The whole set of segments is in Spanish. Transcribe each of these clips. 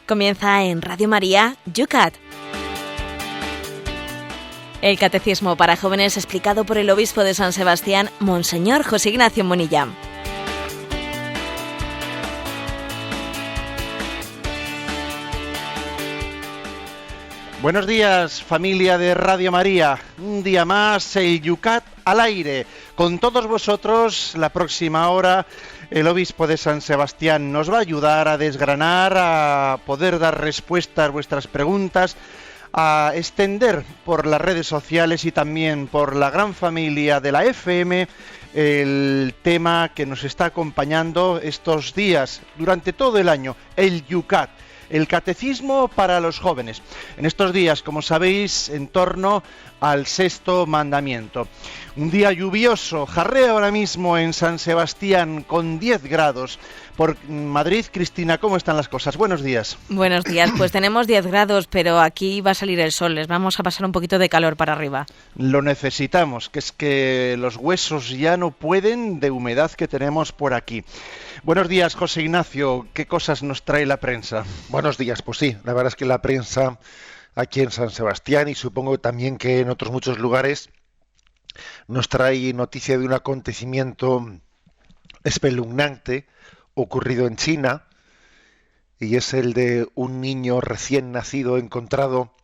Comienza en Radio María, Yucat. El Catecismo para Jóvenes explicado por el Obispo de San Sebastián, Monseñor José Ignacio Munilla. Buenos días, familia de Radio María. Un día más, el Yucat al aire. Con todos vosotros, la próxima hora, el Obispo de San Sebastián nos va a ayudar a desgranar, a poder dar respuesta a vuestras preguntas, a extender por las redes sociales y también por la gran familia de la FM el tema que nos está acompañando estos días, durante todo el año, el Yucat. El Catecismo para los jóvenes. En estos días, como sabéis, en torno al sexto mandamiento. Un día lluvioso, jarrea ahora mismo en San Sebastián con 10 grados. Por Madrid, Cristina, ¿cómo están las cosas? Buenos días. Buenos días, pues tenemos 10 grados, pero aquí va a salir el sol, les vamos a pasar un poquito de calor para arriba. Lo necesitamos, que es que los huesos ya no pueden de humedad que tenemos por aquí. Buenos días, José Ignacio, ¿qué cosas nos trae la prensa? Buenos días, pues sí, la verdad es que la prensa aquí en San Sebastián y supongo también que en otros muchos lugares nos trae noticia de un acontecimiento espeluznante ocurrido en China, y es el de un niño recién nacido encontrado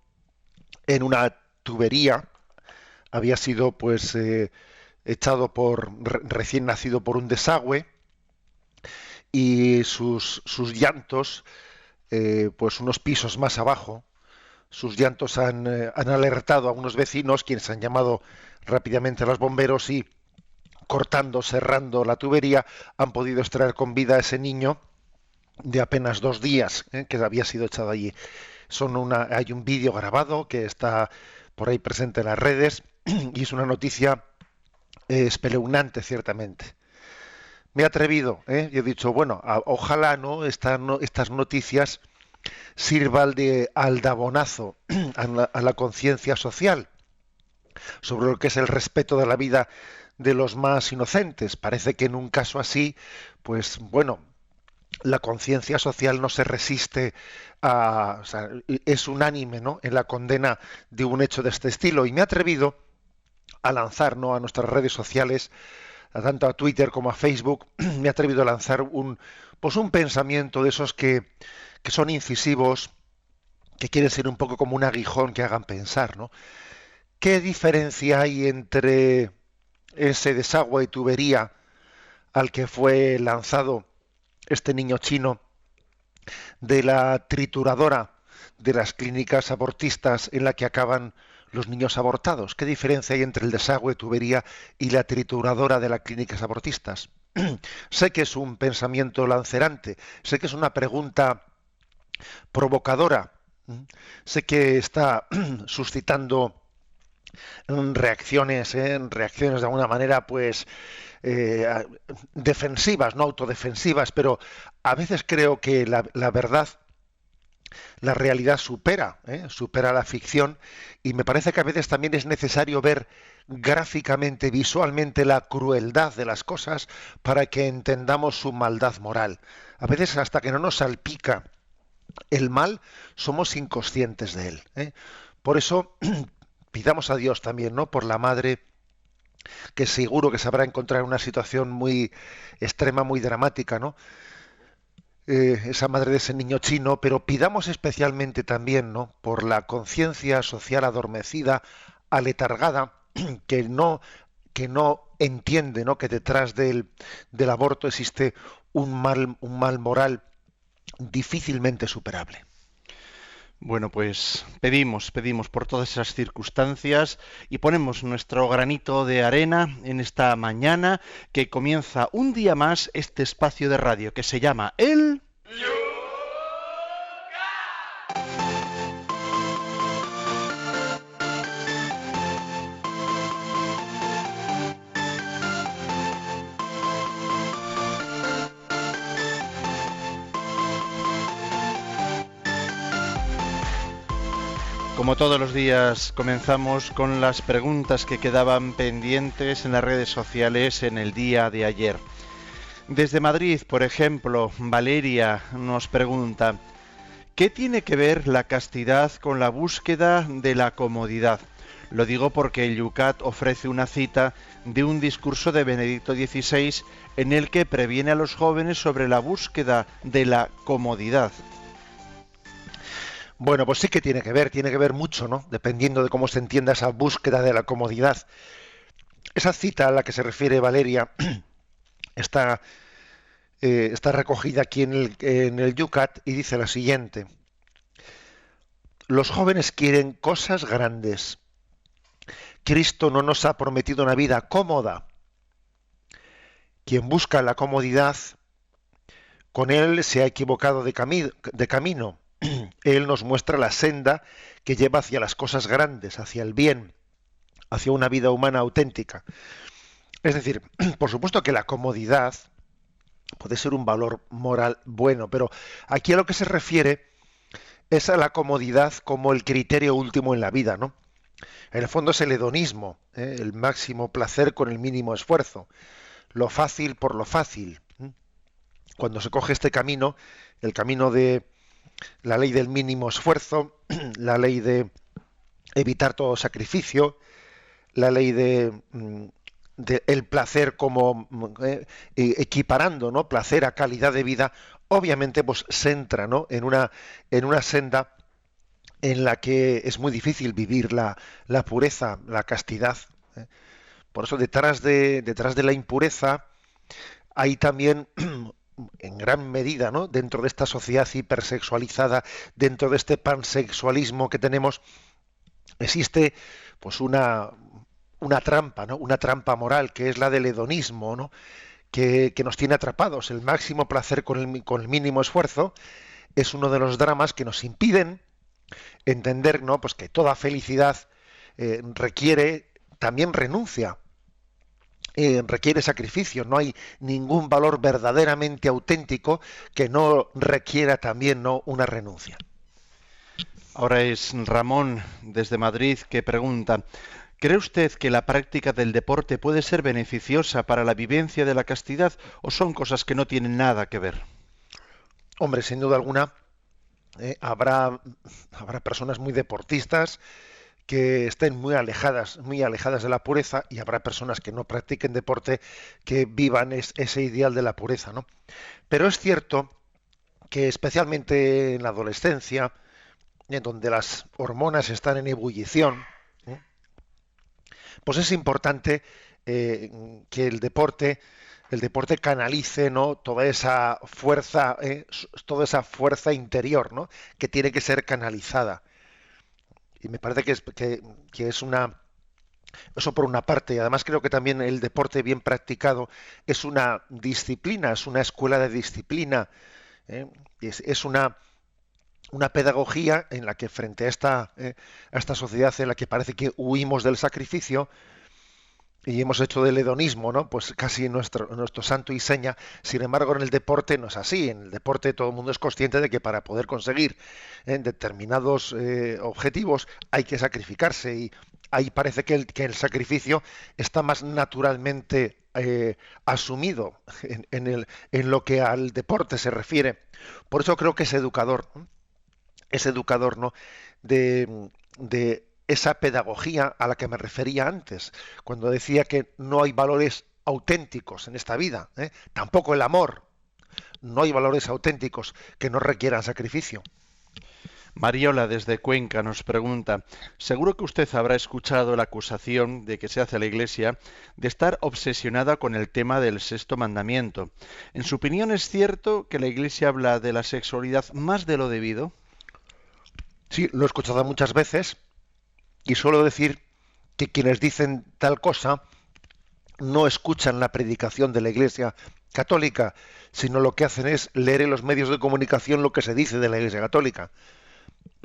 en una tubería. Había sido echado recién nacido por un desagüe, y sus llantos, pues unos pisos más abajo, sus llantos han alertado a unos vecinos, quienes han llamado rápidamente a los bomberos y, cerrando la tubería, han podido extraer con vida a ese niño de apenas 2 días, que había sido echado allí. Hay un vídeo grabado que está por ahí presente en las redes y es una noticia espeluznante, ciertamente. Me he atrevido, y he dicho, bueno, ojalá estas noticias sirvan de aldabonazo a la conciencia social sobre lo que es el respeto de la vida de los más inocentes. Parece que en un caso así, pues bueno, la conciencia social no se resiste es unánime, ¿no?, en la condena de un hecho de este estilo. Y me he atrevido a lanzar, ¿no?, a nuestras redes sociales, tanto a Twitter como a Facebook, me he atrevido a lanzar un pensamiento de esos que son incisivos, que quieren ser un poco como un aguijón que hagan pensar, ¿no? ¿Qué diferencia hay entre ese desagüe y tubería al que fue lanzado este niño chino de la trituradora de las clínicas abortistas en la que acaban los niños abortados? ¿Qué diferencia hay entre el desagüe, tubería y la trituradora de las clínicas abortistas? Sé que es un pensamiento lancerante, sé que es una pregunta provocadora, sé que está suscitando reacciones de alguna manera, defensivas, no autodefensivas, pero a veces creo que la verdad, la realidad supera la ficción, y me parece que a veces también es necesario ver gráficamente, visualmente, la crueldad de las cosas para que entendamos su maldad moral. A veces, hasta que no nos salpica el mal, somos inconscientes de él. Por eso pidamos a Dios también, ¿no?, por la madre, que seguro que sabrá encontrar una situación muy extrema, muy dramática, ¿no?, esa madre de ese niño chino, pero pidamos especialmente también, ¿no?, por la conciencia social adormecida, aletargada, que no entiende, ¿no?, que detrás del aborto existe un mal moral difícilmente superable. Bueno, pues pedimos por todas esas circunstancias y ponemos nuestro granito de arena en esta mañana que comienza un día más este espacio de radio que se llama el... Como todos los días, comenzamos con las preguntas que quedaban pendientes en las redes sociales en el día de ayer. Desde Madrid, por ejemplo, Valeria nos pregunta: ¿Qué tiene que ver la castidad con la búsqueda de la comodidad? Lo digo porque el Yucat ofrece una cita de un discurso de Benedicto XVI en el que previene a los jóvenes sobre la búsqueda de la comodidad. Bueno, pues sí que tiene que ver mucho, ¿no? Dependiendo de cómo se entienda esa búsqueda de la comodidad. Esa cita a la que se refiere Valeria está recogida aquí en el Yucat y dice la siguiente: los jóvenes quieren cosas grandes. Cristo no nos ha prometido una vida cómoda. Quien busca la comodidad, con él se ha equivocado de camino. Él nos muestra la senda que lleva hacia las cosas grandes, hacia el bien, hacia una vida humana auténtica. Es decir, por supuesto que la comodidad puede ser un valor moral bueno, pero aquí a lo que se refiere es a la comodidad como el criterio último en la vida, ¿no? En el fondo es el hedonismo, el máximo placer con el mínimo esfuerzo, lo fácil por lo fácil. Cuando se coge este camino, el camino de la ley del mínimo esfuerzo, la ley de evitar todo sacrificio, la ley de el placer como equiparando, ¿no?, placer a calidad de vida, obviamente pues se entra, ¿no?, en una senda en la que es muy difícil vivir la pureza, la castidad. Por eso detrás de la impureza hay también en gran medida, ¿no?, dentro de esta sociedad hipersexualizada, dentro de este pansexualismo que tenemos, existe pues una trampa, ¿no?, una trampa moral, que es la del hedonismo, ¿no?, que nos tiene atrapados. El máximo placer con el mínimo esfuerzo es uno de los dramas que nos impiden entender, ¿no?, pues que toda felicidad requiere también renuncia, requiere sacrificio. No hay ningún valor verdaderamente auténtico que no requiera también, ¿no?, una renuncia. Ahora es Ramón desde Madrid que pregunta: ¿cree usted que la práctica del deporte puede ser beneficiosa para la vivencia de la castidad o son cosas que no tienen nada que ver? Hombre, sin duda alguna, habrá personas muy deportistas que estén muy alejadas de la pureza, y habrá personas que no practiquen deporte que vivan ese ideal de la pureza, ¿no? Pero es cierto que especialmente en la adolescencia, en donde las hormonas están en ebullición, pues es importante que el deporte canalice, ¿no?, toda esa fuerza interior, ¿no?, que tiene que ser canalizada. Y me parece que es eso por una parte. Y además creo que también el deporte bien practicado es una disciplina, es una escuela de disciplina, es una pedagogía en la que, frente a esta sociedad en la que parece que huimos del sacrificio y hemos hecho del hedonismo, ¿no?, pues casi nuestro santo y seña. Sin embargo, en el deporte no es así. En el deporte todo el mundo es consciente de que para poder conseguir determinados objetivos hay que sacrificarse, y ahí parece que el sacrificio está más naturalmente asumido en lo que al deporte se refiere. Por eso creo que es educador, ¿no?, de esa pedagogía a la que me refería antes, cuando decía que no hay valores auténticos en esta vida, tampoco el amor. No hay valores auténticos que no requieran sacrificio. Mariola desde Cuenca nos pregunta: seguro que usted habrá escuchado la acusación de que se hace a la Iglesia de estar obsesionada con el tema del sexto mandamiento. ¿En su opinión es cierto que la Iglesia habla de la sexualidad más de lo debido? Sí, lo he escuchado muchas veces, y suelo decir que quienes dicen tal cosa no escuchan la predicación de la Iglesia Católica, sino lo que hacen es leer en los medios de comunicación lo que se dice de la Iglesia Católica.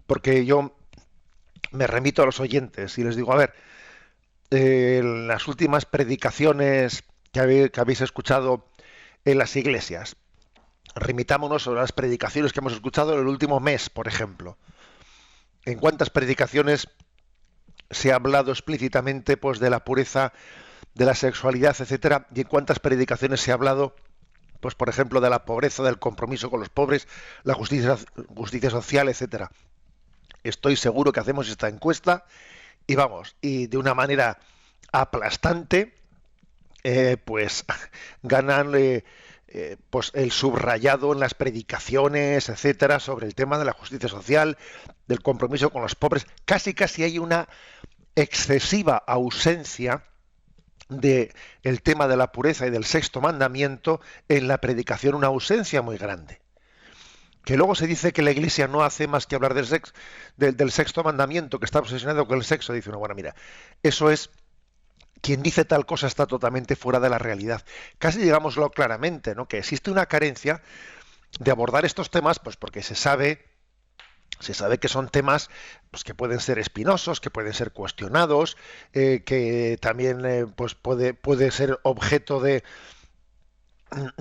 Porque yo me remito a los oyentes y les digo: a ver, las últimas predicaciones que habéis escuchado en las iglesias, remitámonos a las predicaciones que hemos escuchado en el último mes, por ejemplo. ¿En cuántas predicaciones se ha hablado explícitamente pues de la pureza, de la sexualidad, etcétera? ¿Y en cuántas predicaciones se ha hablado pues por ejemplo, de la pobreza, del compromiso con los pobres, la justicia social, etcétera. Estoy seguro que hacemos esta encuesta y vamos, y de una manera aplastante, pues ganan pues el subrayado en las predicaciones, etcétera, sobre el tema de la justicia social, del compromiso con los pobres. Casi hay una excesiva ausencia de el tema de la pureza y del sexto mandamiento en la predicación, una ausencia muy grande. Que luego se dice que la Iglesia no hace más que hablar del sexto mandamiento, que está obsesionado con el sexo. Dice uno, bueno, mira, eso es, quien dice tal cosa está totalmente fuera de la realidad. Casi digámoslo claramente, ¿no? Que existe una carencia de abordar estos temas, pues porque se sabe que son temas, pues, que pueden ser espinosos, que pueden ser cuestionados, que también pues puede ser objeto de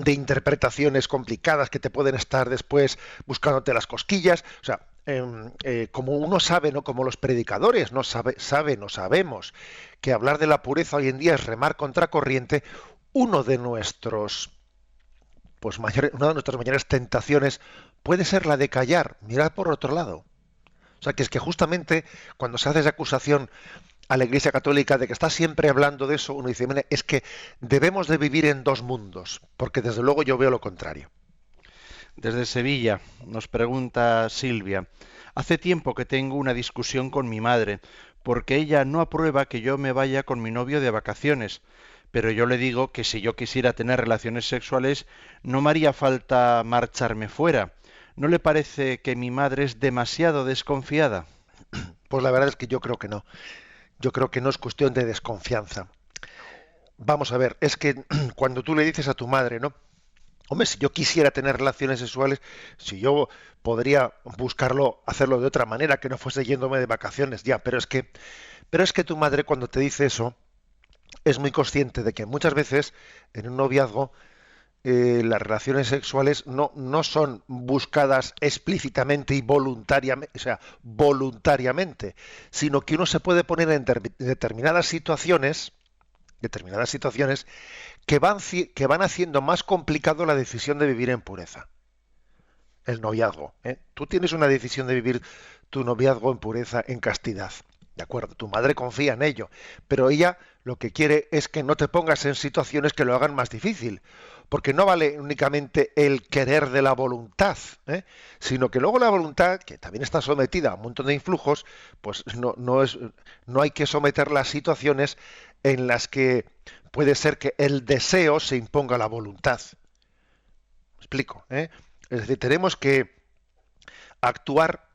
interpretaciones complicadas que te pueden estar después buscándote las cosquillas. O sea, como uno sabe, ¿no? Como los predicadores no sabemos que hablar de la pureza hoy en día es remar contra corriente. Una de nuestras mayores tentaciones puede ser la de callar, mirar por otro lado. O sea, que es que justamente cuando se hace esa acusación a la Iglesia Católica de que está siempre hablando de eso, uno dice, mira, es que debemos de vivir en dos mundos, porque desde luego yo veo lo contrario. Desde Sevilla nos pregunta Silvia, hace tiempo que tengo una discusión con mi madre, porque ella no aprueba que yo me vaya con mi novio de vacaciones, pero yo le digo que si yo quisiera tener relaciones sexuales no me haría falta marcharme fuera. ¿No le parece que mi madre es demasiado desconfiada? Pues la verdad es que yo creo que no. Yo creo que no es cuestión de desconfianza. Vamos a ver, es que cuando tú le dices a tu madre, ¿no? Hombre, si yo quisiera tener relaciones sexuales, si yo podría hacerlo de otra manera, que no fuese yéndome de vacaciones, ya, pero es que tu madre cuando te dice eso, es muy consciente de que muchas veces en un noviazgo las relaciones sexuales no son buscadas explícitamente y voluntariamente, sino que uno se puede poner en determinadas situaciones que van haciendo más complicado la decisión de vivir en pureza. El noviazgo, ¿eh? Tú tienes una decisión de vivir tu noviazgo en pureza, en castidad. De acuerdo, tu madre confía en ello, pero ella lo que quiere es que no te pongas en situaciones que lo hagan más difícil, porque no vale únicamente el querer de la voluntad, sino que luego la voluntad, que también está sometida a un montón de influjos, pues no hay que someterla a situaciones en las que puede ser que el deseo se imponga a la voluntad. ¿Me explico? Es decir, tenemos que actuar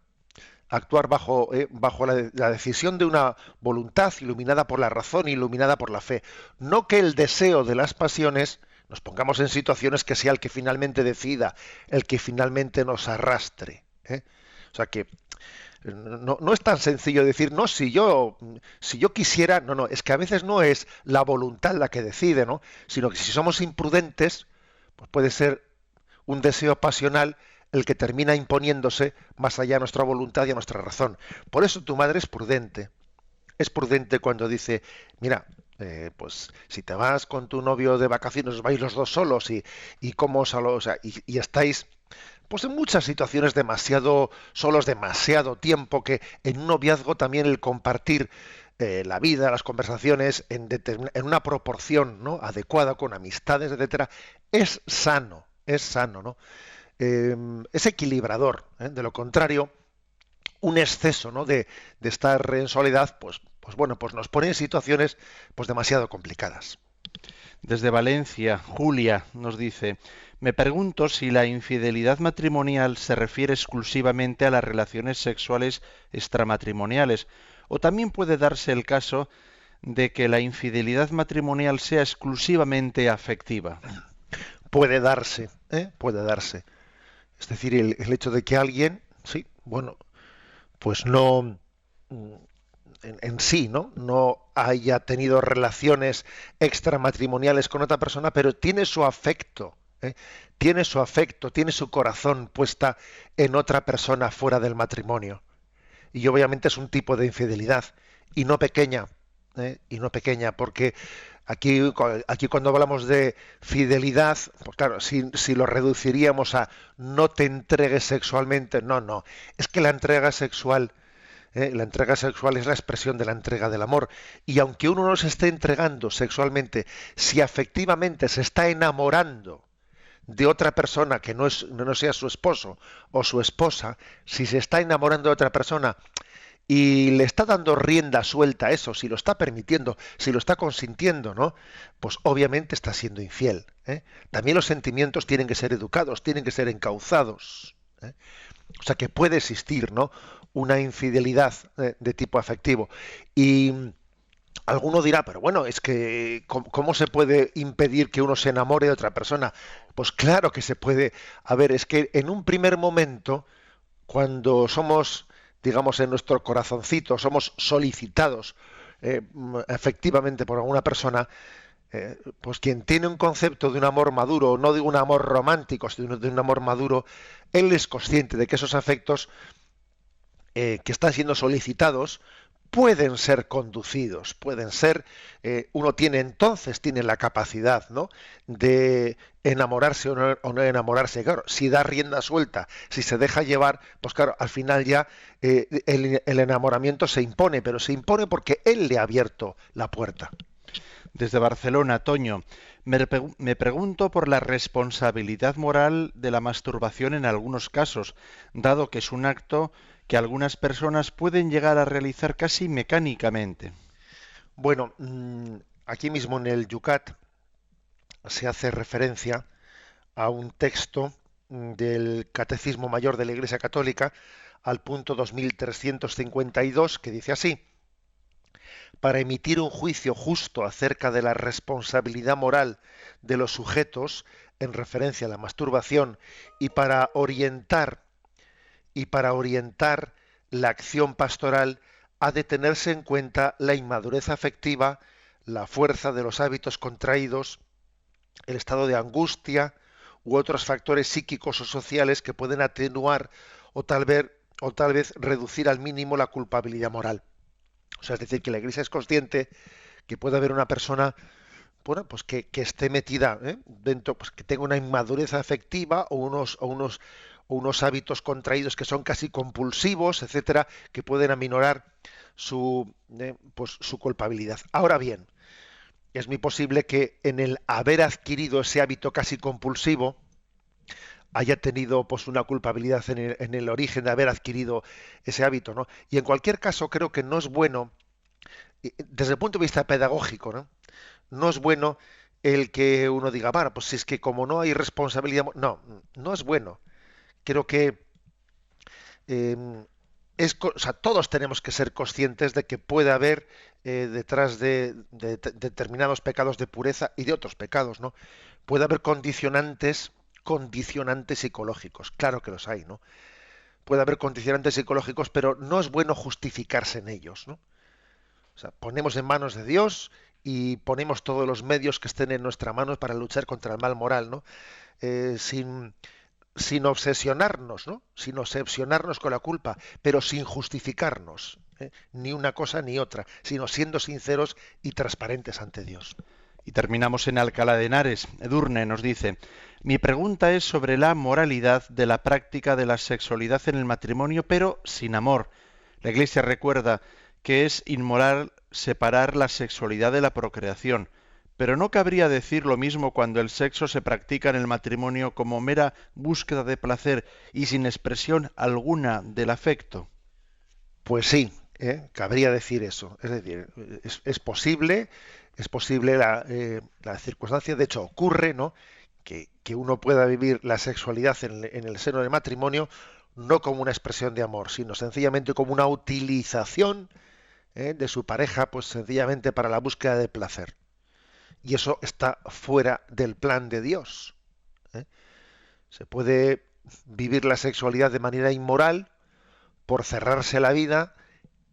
bajo la decisión de una voluntad iluminada por la razón, iluminada por la fe. No que el deseo de las pasiones nos pongamos en situaciones que sea el que finalmente decida, el que finalmente nos arrastre. O sea que no es tan sencillo decir, no, si yo quisiera, no, es que a veces no es la voluntad la que decide, ¿no? Sino que si somos imprudentes, pues puede ser un deseo pasional el que termina imponiéndose más allá de nuestra voluntad y a nuestra razón. Por eso tu madre es prudente. Es prudente cuando dice, mira, pues si te vas con tu novio de vacaciones, os vais los dos solos y cómo y estáis pues en muchas situaciones demasiado solos, demasiado tiempo, que en un noviazgo también el compartir la vida, las conversaciones en una proporción, ¿no?, adecuada, con amistades, etcétera, es sano, ¿no? Es equilibrador. De lo contrario, un exceso, ¿no?, de estar en soledad, pues nos pone en situaciones pues demasiado complicadas. Desde Valencia, Julia nos dice, me pregunto si la infidelidad matrimonial se refiere exclusivamente a las relaciones sexuales extramatrimoniales, o también puede darse el caso de que la infidelidad matrimonial sea exclusivamente afectiva. Puede darse. Es decir, el hecho de que alguien, sí, bueno, pues no, en sí, no haya tenido relaciones extramatrimoniales con otra persona, pero tiene su afecto, tiene su corazón puesta en otra persona fuera del matrimonio. Y obviamente es un tipo de infidelidad, y no pequeña, y no pequeña, porque aquí cuando hablamos de fidelidad, pues claro, si lo reduciríamos a no te entregues sexualmente, no, es que la entrega sexual es la expresión de la entrega del amor, y aunque uno no se esté entregando sexualmente, si afectivamente se está enamorando de otra persona que no sea su esposo o su esposa, si se está enamorando de otra persona y le está dando rienda suelta a eso, si lo está permitiendo, si lo está consintiendo, ¿no? Pues obviamente está siendo infiel, ¿eh? También los sentimientos tienen que ser educados, tienen que ser encauzados, ¿eh? O sea que puede existir, ¿no?, una infidelidad de tipo afectivo. Y alguno dirá, pero bueno, es que ¿cómo se puede impedir que uno se enamore de otra persona? Pues claro que se puede. A ver, es que en un primer momento, cuando somos, digamos, en nuestro corazoncito, somos solicitados efectivamente por alguna persona, pues quien tiene un concepto de un amor maduro, no de un amor romántico, sino de un amor maduro, él es consciente de que esos afectos que están siendo solicitados pueden ser conducidos, uno tiene la capacidad, ¿no?, de enamorarse o no enamorarse. Claro, si da rienda suelta, si se deja llevar, pues claro, al final ya el enamoramiento se impone, pero se impone porque él le ha abierto la puerta. Desde Barcelona, Toño, me pregunto por la responsabilidad moral de la masturbación en algunos casos, dado que es un acto que algunas personas pueden llegar a realizar casi mecánicamente. Bueno, aquí mismo en el Yucat se hace referencia a un texto del Catecismo Mayor de la Iglesia Católica, al punto 2352, que dice así: para emitir un juicio justo acerca de la responsabilidad moral de los sujetos en referencia a la masturbación y para orientar la acción pastoral, ha de tenerse en cuenta la inmadurez afectiva, la fuerza de los hábitos contraídos, el estado de angustia u otros factores psíquicos o sociales que pueden atenuar o tal vez reducir al mínimo la culpabilidad moral. O sea, es decir, que la Iglesia es consciente que puede haber una persona, bueno, pues que esté metida dentro, pues que tenga una inmadurez afectiva o unos hábitos contraídos que son casi compulsivos, etcétera, que pueden aminorar pues su culpabilidad. Ahora bien, es muy posible que en el haber adquirido ese hábito casi compulsivo haya tenido pues una culpabilidad en el origen de haber adquirido ese hábito, ¿no? Y en cualquier caso creo que no es bueno, desde el punto de vista pedagógico, ¿no? No es bueno el que uno diga, bueno, pues si es que como no hay responsabilidad, no es bueno. Creo que eh, o sea, todos tenemos que ser conscientes de que puede haber detrás de determinados pecados de pureza y de otros pecados, ¿no? Puede haber condicionantes psicológicos, claro que los hay, ¿no? Puede haber condicionantes psicológicos, pero no es bueno justificarse en ellos, ¿no? O sea, ponemos en manos de Dios y ponemos todos los medios que estén en nuestra mano para luchar contra el mal moral, ¿no? Sin obsesionarnos, ¿no? Sin obsesionarnos con la culpa, pero sin justificarnos, ni una cosa ni otra, sino siendo sinceros y transparentes ante Dios. Y terminamos en Alcalá de Henares. Edurne nos dice: mi pregunta es sobre la moralidad de la práctica de la sexualidad en el matrimonio, pero sin amor. La Iglesia recuerda que es inmoral separar la sexualidad de la procreación, pero ¿no cabría decir lo mismo cuando el sexo se practica en el matrimonio como mera búsqueda de placer y sin expresión alguna del afecto? Pues sí, cabría decir eso. Es decir, es posible la circunstancia, de hecho ocurre, ¿no?, que uno pueda vivir la sexualidad en el seno del matrimonio no como una expresión de amor, sino sencillamente como una utilización de su pareja, pues sencillamente para la búsqueda de placer. Y eso está fuera del plan de Dios. Se puede vivir la sexualidad de manera inmoral por cerrarse la vida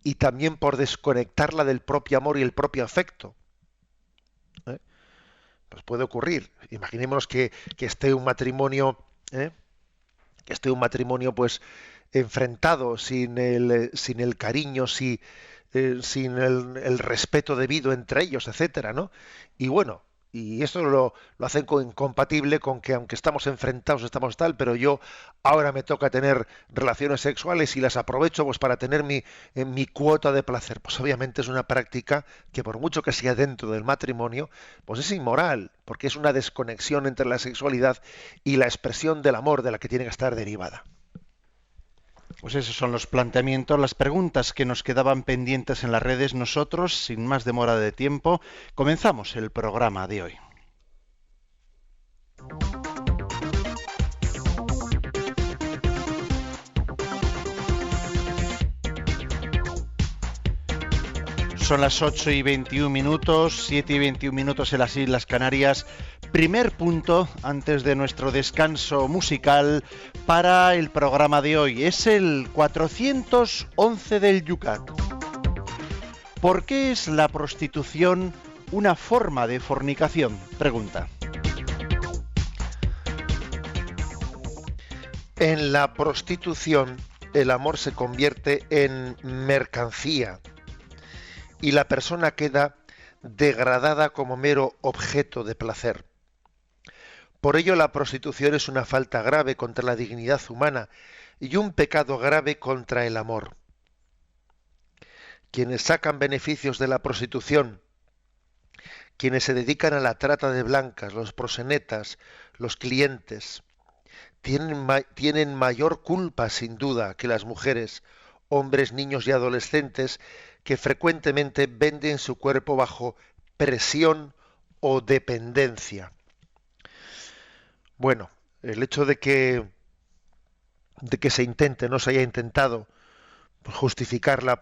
y también por desconectarla del propio amor y el propio afecto. Pues puede ocurrir. Imaginémonos que esté un matrimonio, pues enfrentado, sin el cariño, sin el respeto debido entre ellos, etcétera, ¿no? Y bueno, y esto lo hacen incompatible con que aunque estamos enfrentados, estamos tal, pero yo ahora me toca tener relaciones sexuales y las aprovecho pues para tener mi cuota de placer. Pues obviamente es una práctica que por mucho que sea dentro del matrimonio, pues es inmoral, porque es una desconexión entre la sexualidad y la expresión del amor de la que tiene que estar derivada. Pues esos son los planteamientos, las preguntas que nos quedaban pendientes en las redes. Nosotros, sin más demora de tiempo, comenzamos el programa de hoy. Son las 8:21, 7:21 en las Islas Canarias. Primer punto antes de nuestro descanso musical para el programa de hoy. Es el 411 del Yucat. ¿Por qué es la prostitución una forma de fornicación? Pregunta. En la prostitución, el amor se convierte en mercancía y la persona queda degradada como mero objeto de placer. Por ello, la prostitución es una falta grave contra la dignidad humana y un pecado grave contra el amor. Quienes sacan beneficios de la prostitución, quienes se dedican a la trata de blancas, los proxenetas, los clientes, tienen mayor culpa, sin duda, que las mujeres, hombres, niños y adolescentes que frecuentemente venden su cuerpo bajo presión o dependencia. Bueno, el hecho de que se intente, no se haya intentado justificar la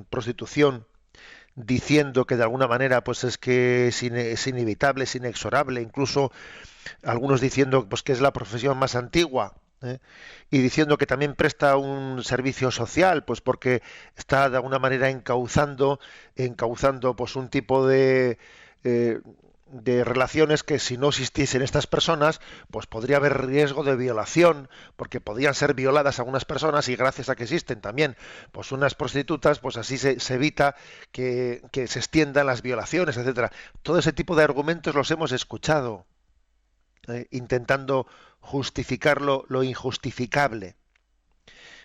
prostitución diciendo que de alguna manera pues es que es inevitable, es inexorable, incluso algunos diciendo pues que es la profesión más antigua, y diciendo que también presta un servicio social, pues porque está de alguna manera encauzando pues un tipo de relaciones que si no existiesen estas personas, pues podría haber riesgo de violación, porque podrían ser violadas algunas personas y gracias a que existen también pues unas prostitutas, pues así se evita que se extiendan las violaciones, etcétera. Todo ese tipo de argumentos los hemos escuchado, intentando justificar lo injustificable.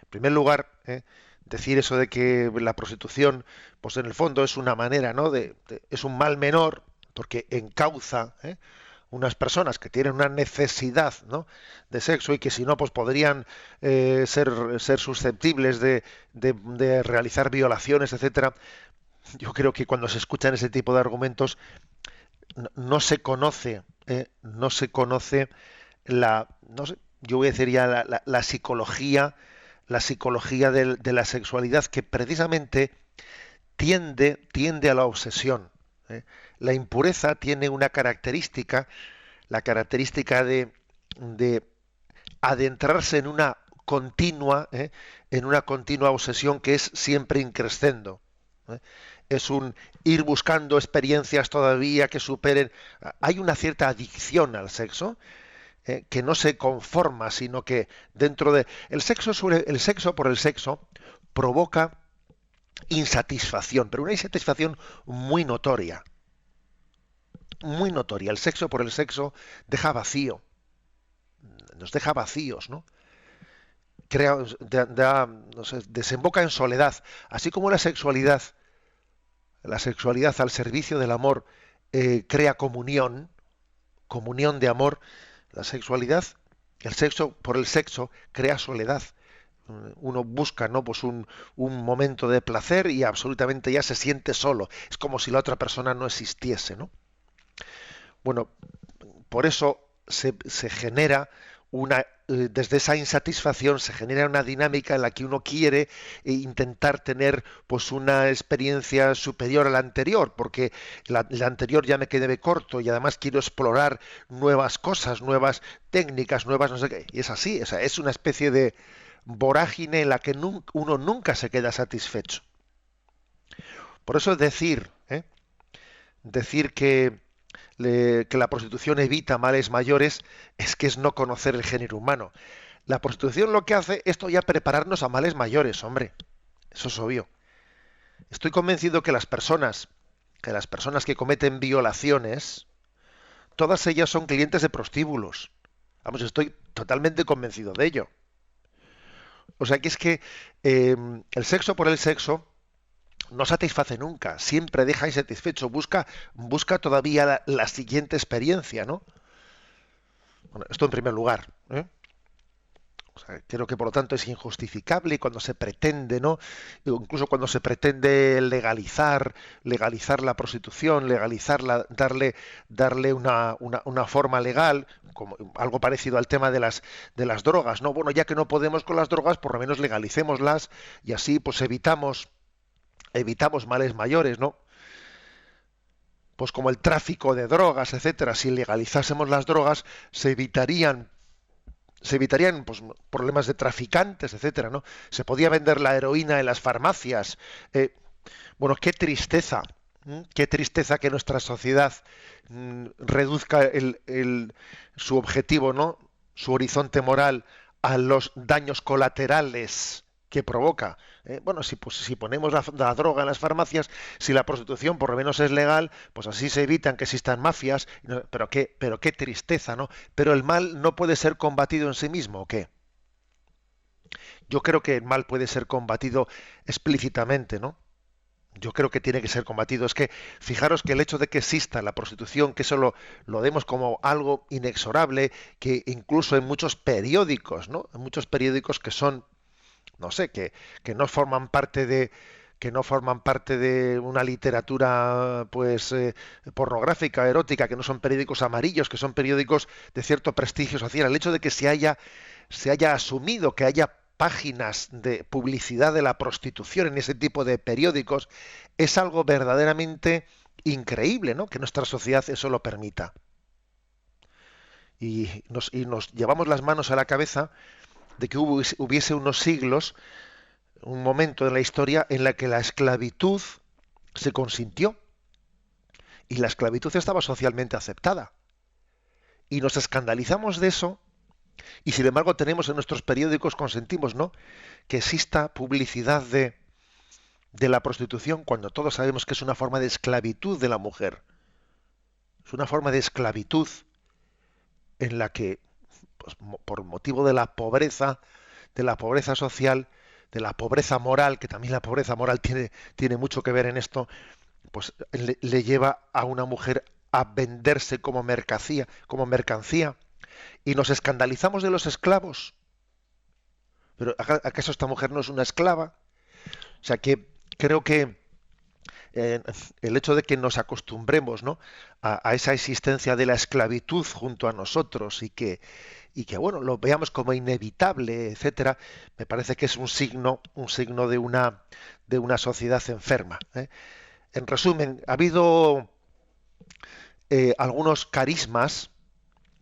En primer lugar, decir eso de que la prostitución, pues en el fondo es una manera, ¿no? Es un mal menor, porque encauza unas personas que tienen una necesidad, ¿no?, de sexo y que si no pues podrían ser susceptibles de realizar violaciones, etcétera. Yo creo que cuando se escuchan ese tipo de argumentos no se conoce yo voy a decir ya la psicología de la sexualidad, que precisamente tiende a la obsesión. La impureza tiene una característica, la característica de adentrarse en una continua obsesión que es siempre increscendo. Es un ir buscando experiencias todavía que superen. Hay una cierta adicción al sexo que no se conforma, sino que dentro de el sexo por el sexo provoca insatisfacción, pero una insatisfacción muy notoria. Muy notoria. El sexo por el sexo deja vacío. Nos deja vacíos, ¿no? Desemboca en soledad. Así como la sexualidad al servicio del amor crea comunión de amor, la sexualidad, el sexo por el sexo crea soledad. Uno busca, ¿no?, pues un momento de placer y absolutamente ya se siente solo. Es como si la otra persona no existiese, ¿no? Bueno, por eso se genera desde esa insatisfacción se genera una dinámica en la que uno quiere intentar tener pues una experiencia superior a la anterior, porque la anterior ya me quedé corto y además quiero explorar nuevas cosas, nuevas técnicas, nuevas no sé qué. Y es así, o sea, es una especie de vorágine en la que uno nunca se queda satisfecho. Por eso decir que la prostitución evita males mayores es no conocer el género humano. La prostitución lo que hace es ya prepararnos a males mayores, hombre. Eso es obvio. Estoy convencido que las personas que cometen violaciones, todas ellas son clientes de prostíbulos. Vamos, estoy totalmente convencido de ello. O sea que es que el sexo por el sexo no satisface nunca, siempre deja insatisfecho, busca todavía la siguiente experiencia, ¿no? Bueno, esto en primer lugar, ¿eh? O sea, creo que por lo tanto es injustificable cuando se pretende, ¿no? Incluso cuando se pretende legalizar la prostitución, darle una forma legal, como algo parecido al tema de las drogas, ¿no? Bueno, ya que no podemos con las drogas, por lo menos legalicémoslas y así pues evitamos males mayores, ¿no? Pues como el tráfico de drogas, etcétera. Si legalizásemos las drogas, se evitarían pues, problemas de traficantes, etcétera, ¿no? Se podía vender la heroína en las farmacias. Bueno, qué tristeza, qué tristeza que nuestra sociedad reduzca su objetivo, ¿no? Su horizonte moral a los daños colaterales que provoca. Bueno, si ponemos la droga en las farmacias, si la prostitución por lo menos es legal, pues así se evitan que existan mafias. Pero qué tristeza, ¿no? Pero el mal no puede ser combatido en sí mismo, ¿o qué? Yo creo que el mal puede ser combatido explícitamente, ¿no? Yo creo que tiene que ser combatido. Es que fijaros que el hecho de que exista la prostitución, que eso lo demos como algo inexorable, que incluso en muchos periódicos, ¿no? En muchos periódicos que son, no sé, que no forman parte de una literatura pues pornográfica, erótica, que no son periódicos amarillos, que son periódicos de cierto prestigio social. El hecho de que se haya asumido que haya páginas de publicidad de la prostitución en ese tipo de periódicos es algo verdaderamente increíble, ¿no? Que nuestra sociedad eso lo permita. Y nos llevamos las manos a la cabeza de que hubiese unos siglos, un momento en la historia en la que la esclavitud se consintió y la esclavitud estaba socialmente aceptada. Y nos escandalizamos de eso y sin embargo tenemos en nuestros periódicos, consentimos, ¿no?, que exista publicidad de la prostitución cuando todos sabemos que es una forma de esclavitud de la mujer. Es una forma de esclavitud en la que, pues, por motivo de la pobreza social, de la pobreza moral, que también la pobreza moral tiene mucho que ver en esto, pues le lleva a una mujer a venderse como mercancía, y nos escandalizamos de los esclavos. Pero ¿acaso esta mujer no es una esclava? O sea que creo que el hecho de que nos acostumbremos, ¿no?, a esa existencia de la esclavitud junto a nosotros y que bueno, lo veamos como inevitable, etcétera, me parece que es un signo de una sociedad enferma, ¿eh? En resumen, ha habido algunos carismas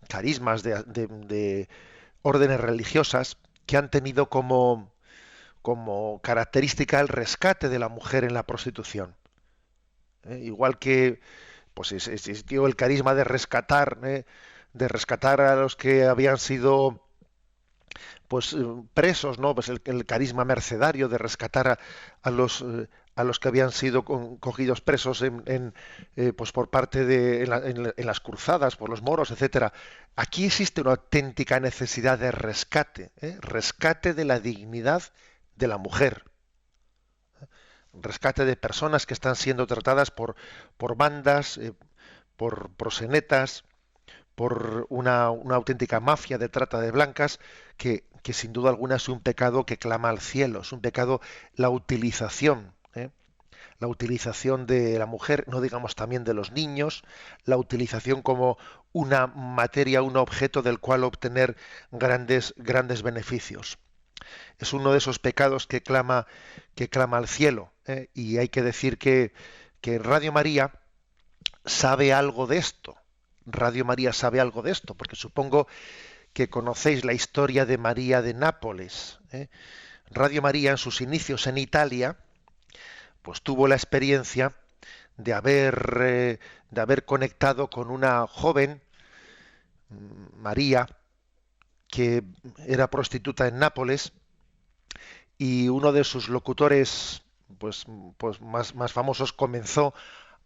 de órdenes religiosas que han tenido como característica el rescate de la mujer en la prostitución. Igual que pues existió el carisma de rescatar a los que habían sido pues presos, ¿no? Pues el carisma mercedario de rescatar a los que habían sido cogidos presos pues por parte en las cruzadas por los moros, etcétera. Aquí existe una auténtica necesidad de rescate de la dignidad de la mujer, rescate de personas que están siendo tratadas por bandas, por prosenetas, por una auténtica mafia de trata de blancas que sin duda alguna es un pecado que clama al cielo, es un pecado la utilización de la mujer, no digamos también de los niños, la utilización como una materia, un objeto del cual obtener grandes beneficios. Es uno de esos pecados que clama al cielo, y hay que decir que Radio María sabe algo de esto. Radio María sabe algo de esto, porque supongo que conocéis la historia de María de Nápoles. Radio María en sus inicios en Italia, pues tuvo la experiencia de haber conectado con una joven, María, que era prostituta en Nápoles y uno de sus locutores pues más famosos comenzó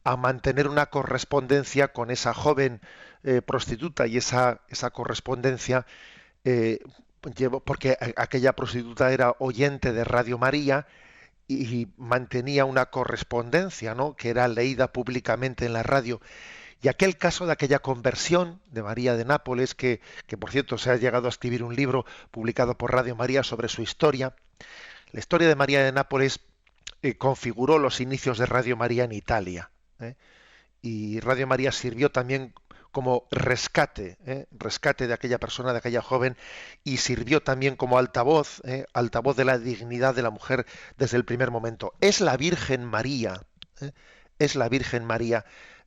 a mantener una correspondencia con esa joven prostituta, y esa correspondencia llevó, porque aquella prostituta era oyente de Radio María y mantenía una correspondencia, ¿no?, que era leída públicamente en la radio. Y aquel caso de aquella conversión de María de Nápoles, que por cierto se ha llegado a escribir un libro publicado por Radio María sobre su historia. La historia de María de Nápoles configuró los inicios de Radio María en Italia. Y Radio María sirvió también como rescate de aquella persona, de aquella joven, y sirvió también como altavoz de la dignidad de la mujer desde el primer momento. Es la Virgen María, es la Virgen María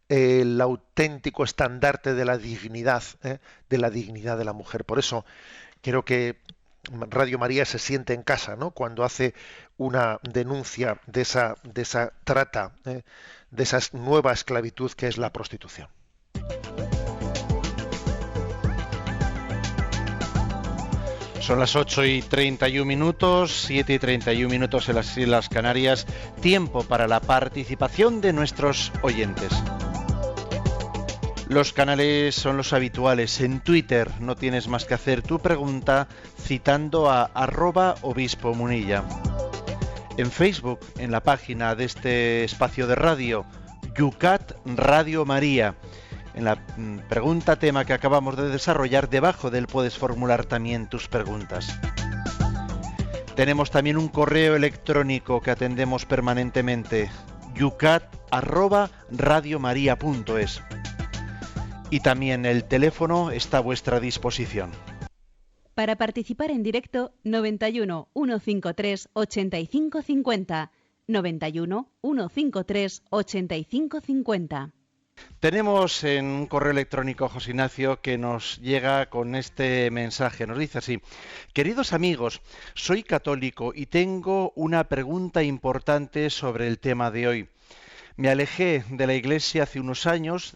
el auténtico estandarte de la dignidad de la mujer. Por eso creo que Radio María se siente en casa, ¿no?, cuando hace una denuncia de esa trata, de esa nueva esclavitud que es la prostitución. Son las 8:31, 7:31 en las Islas Canarias. Tiempo para la participación de nuestros oyentes. Los canales son los habituales. En Twitter no tienes más que hacer tu pregunta citando a @obispo Munilla. En Facebook, en la página de este espacio de radio, Yucat Radio María. En la pregunta tema que acabamos de desarrollar, debajo de él puedes formular también tus preguntas. Tenemos también un correo electrónico que atendemos permanentemente, yucat@radiomaria.es. Y también el teléfono está a vuestra disposición. Para participar en directo, 91 153 85 50, 91 153 85 50. Tenemos en un correo electrónico, José Ignacio, que nos llega con este mensaje. Nos dice así: queridos amigos, soy católico y tengo una pregunta importante sobre el tema de hoy. Me alejé de la Iglesia hace unos años.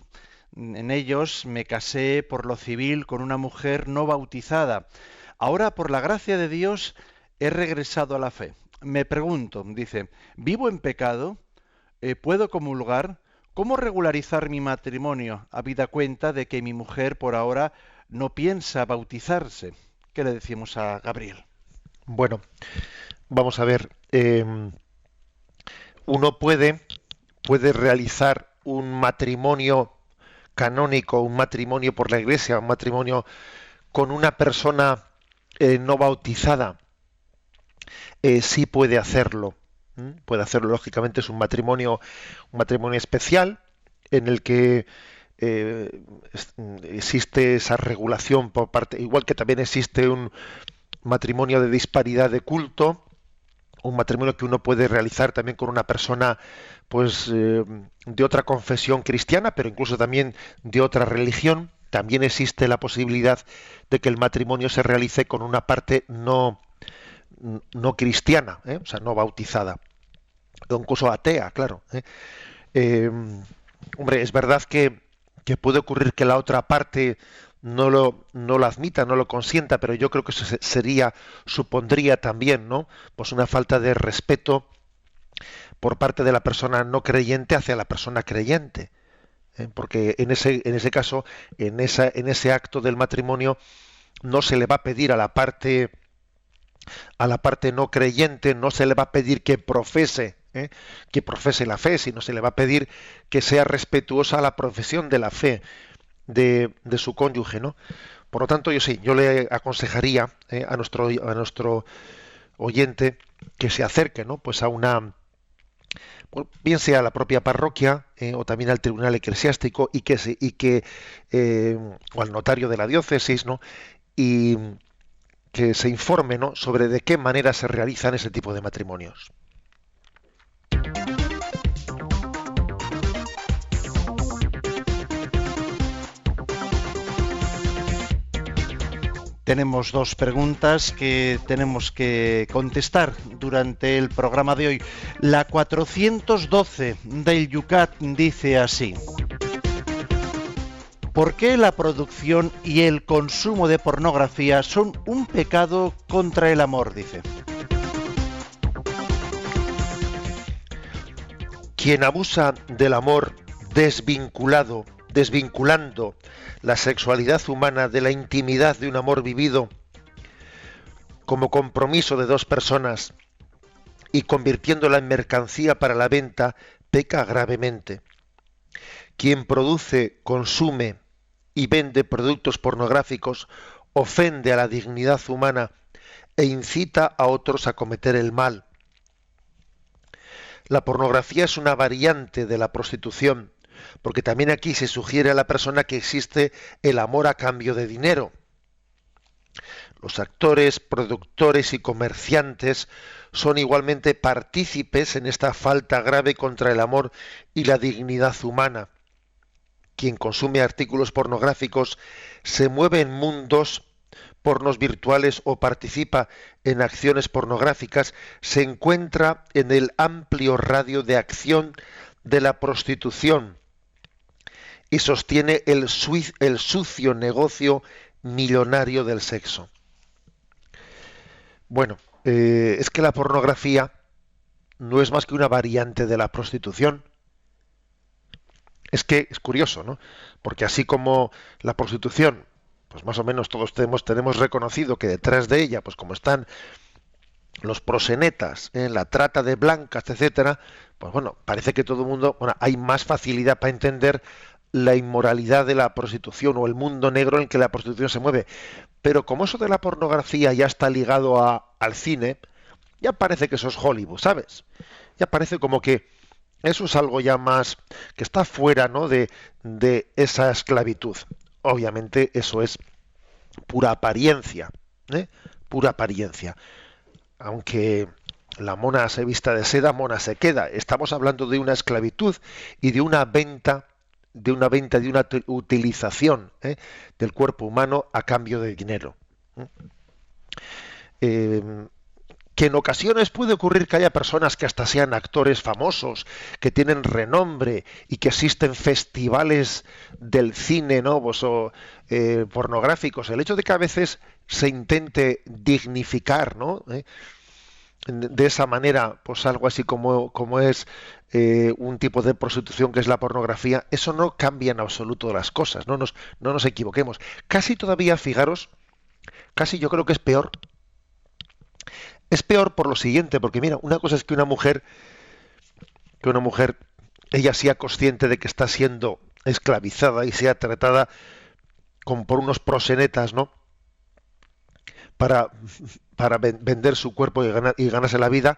En ellos me casé por lo civil con una mujer no bautizada. Ahora, por la gracia de Dios, he regresado a la fe. Me pregunto, dice, ¿vivo en pecado? ¿Puedo comulgar? ¿Cómo regularizar mi matrimonio, habida cuenta de que mi mujer por ahora no piensa bautizarse? ¿Qué le decimos a Gabriel? Bueno, vamos a ver. Uno puede realizar un matrimonio canónico, un matrimonio por la Iglesia, un matrimonio con una persona no bautizada. Sí puede hacerlo. Puede hacerlo, lógicamente. Es un matrimonio especial en el que existe esa regulación por parte, igual que también existe un matrimonio de disparidad de culto, un matrimonio que uno puede realizar también con una persona pues de otra confesión cristiana, pero incluso también de otra religión. También existe la posibilidad de que el matrimonio se realice con una parte no cristiana, o sea, no bautizada, o incluso atea, claro. Hombre, es verdad que puede ocurrir que la otra parte no lo admita, no lo consienta, pero yo creo que eso supondría también, ¿no?, pues una falta de respeto por parte de la persona no creyente hacia la persona creyente, porque en ese caso, en ese acto del matrimonio, no se le va a pedir a la parte no creyente, no se le va a pedir que profese la fe, sino se le va a pedir que sea respetuosa a la profesión de la fe de su cónyuge, ¿no? Por lo tanto, yo le aconsejaría a nuestro oyente que se acerque, ¿no?, pues a bien sea a la propia parroquia o también al tribunal eclesiástico o al notario de la diócesis, ¿no?, y que se informe, ¿no?, sobre de qué manera se realizan ese tipo de matrimonios. Tenemos dos preguntas que tenemos que contestar durante el programa de hoy. La 412 del Yucat dice así: ¿por qué la producción y el consumo de pornografía son un pecado contra el amor? Dice. Quien abusa del amor desvinculando la sexualidad humana de la intimidad de un amor vivido como compromiso de dos personas y convirtiéndola en mercancía para la venta, peca gravemente. Quien produce, consume y vende productos pornográficos ofende a la dignidad humana e incita a otros a cometer el mal. La pornografía es una variante de la prostitución, porque también aquí se sugiere a la persona que existe el amor a cambio de dinero. Los actores, productores y comerciantes son igualmente partícipes en esta falta grave contra el amor y la dignidad humana. Quien consume artículos pornográficos se mueve en mundos pornos virtuales o participa en acciones pornográficas, se encuentra en el amplio radio de acción de la prostitución y sostiene el sucio negocio millonario del sexo. Bueno, es que la pornografía no es más que una variante de la prostitución. Es que es curioso, ¿no? Porque así como la prostitución, pues más o menos todos tenemos reconocido que detrás de ella, pues como están los proxenetas, la trata de blancas, etcétera, pues bueno, parece que todo el mundo, bueno, hay más facilidad para entender la inmoralidad de la prostitución o el mundo negro en que la prostitución se mueve. Pero como eso de la pornografía ya está ligado al cine, ya parece que eso es Hollywood, ¿sabes? Ya parece como que eso es algo ya más que está fuera, ¿no?, de esa esclavitud. Obviamente eso es pura apariencia, pura apariencia. Aunque la mona se vista de seda, mona se queda. Estamos hablando de una esclavitud y de una venta, de una utilización del cuerpo humano a cambio de dinero. Que en ocasiones puede ocurrir que haya personas que hasta sean actores famosos, que tienen renombre y que existen festivales del cine, ¿no?, pornográficos. El hecho de que a veces se intente dignificar, ¿no?, de esa manera, pues algo así como es un tipo de prostitución que es la pornografía, eso no cambia en absoluto las cosas, no nos equivoquemos. Casi todavía, fijaros, casi yo creo que es peor. Es peor por lo siguiente, porque mira, una cosa es que una mujer, ella sea consciente de que está siendo esclavizada y sea tratada como por unos proxenetas, ¿no?, para vender su cuerpo y ganarse la vida.